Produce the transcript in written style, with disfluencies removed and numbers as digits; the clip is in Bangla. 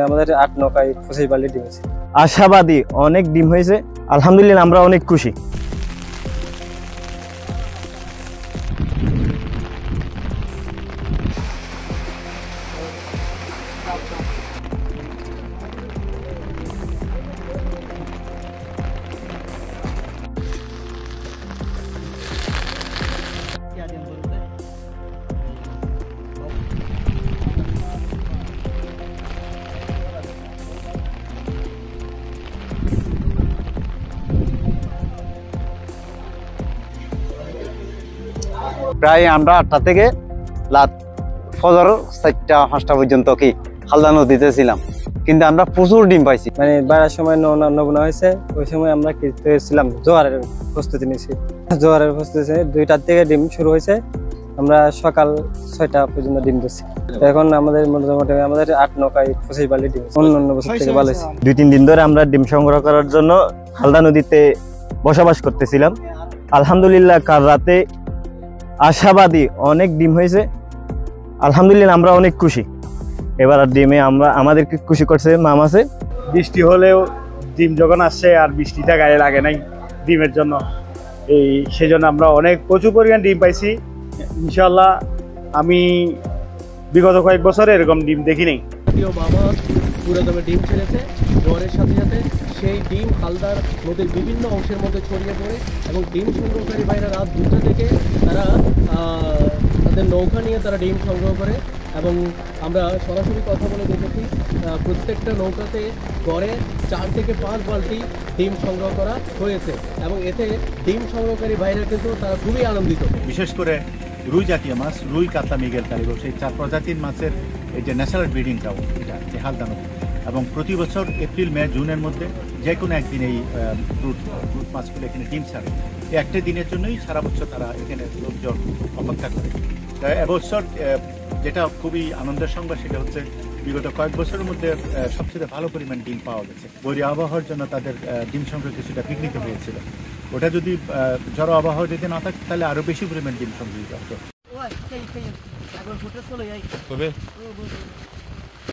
আমাদের ৮ নৌকায় ২৫ বাল্টি ডিম হয়েছে। আশাবাদী অনেক ডিম হয়েছে, আলহামদুলিল্লাহ আমরা অনেক খুশি। প্রায় আমরা ৮টা থেকে রাত ফজর ৪টা ৫টা পর্যন্ত কি হালদা নদীতে ছিলাম, কিন্তু আমরা প্রচুর ডিম পাইছি। মানে বাড়ার সময় নমুনা হয়েছে, ওই সময় আমরা ছিলাম জোয়ারের প্রস্তুতি নিয়েছি। জোয়ারের প্রস্তুতি ২টার থেকে ডিম শুরু হয়েছে, আমরা সকাল ৬টা পর্যন্ত ডিম দিচ্ছি। এখন আমাদের মোটামুটি আমাদের ৮ নৌকায় ২৫ বাল্টি ডিম, অন্য বছর থেকে ভালো হয়েছে। ২-৩ দিন ধরে আমরা ডিম সংগ্রহ করার জন্য হালদা নদীতে বসবাস করতেছিলাম। আলহামদুলিল্লাহ কাল রাতে আশাবাদী অনেক ডিম হয়েছে, আলহামদুলিল্লাহ আমরা অনেক খুশি। এবার আর ডিমে আমাদেরকে খুশি করছে মামাছে। বৃষ্টি হলেও ডিম যখন আসছে আর বৃষ্টিটা গায়ে লাগে নাই ডিমের জন্য, সেজন্য আমরা প্রচুর পরিমাণ ডিম পাইছি। ইনশাল্লাহ আমি বিগত কয়েক বছরে এরকম ডিম দেখি নাই। মামা পুরো দমে ডিম ছেড়েছে, জ্বরের সাথে সাথে সেই ডিম হালদার নদীর বিভিন্ন অংশের মধ্যে ছড়িয়ে পড়ে এবং ডিম সংগ্রহকারী ভাইরা রাত 2টা থেকে তারা তাদের নৌকা নিয়ে তারা ডিম সংগ্রহ করে এবং আমরা সরাসরি কথা বলে দেখেছি প্রত্যেকটা নৌকাতে গড়ে 4 থেকে 5 বালতি ডিম সংগ্রহ করা হয়েছে এবং এতে ডিম সংগ্রহকারী ভাইরা কিন্তু তারা খুবই আনন্দিত। বিশেষ করে রুই জাতীয় মাছ, রুই, কাতলা, মৃগেল, কালীগোল, সেই 4 প্রজাতির মাছের এই যে ন্যাচারাল ব্রিডিং গ্রাউন্ড এটা যে হালদা নদী, এবং প্রতি বছর এপ্রিল, মে, জুনের মধ্যে যে কোনো একদিন এই ফ্রুট মাছগুলো এখানে ডিম ছাড়ে। এই একটা দিনের জন্যই সারা বছর তারা এখানে লোকজন অপেক্ষা করে। এবছর যেটা খুবই আনন্দের সংবাদ সেটা হচ্ছে বিগত কয়েক বছরের মধ্যে সবচেয়ে ভালো পরিমাণ ডিম পাওয়া গেছে। বৈরী আবহাওয়ার জন্য তাদের ডিম সংগ্রহ কিছুটা বিঘ্নিত হয়েছিল। ওটা যদি ঝড়ো আবহাওয়া যদি না থাকতো তাহলে আরো বেশি পরিমাণ ডিম সংগৃহীত হতো।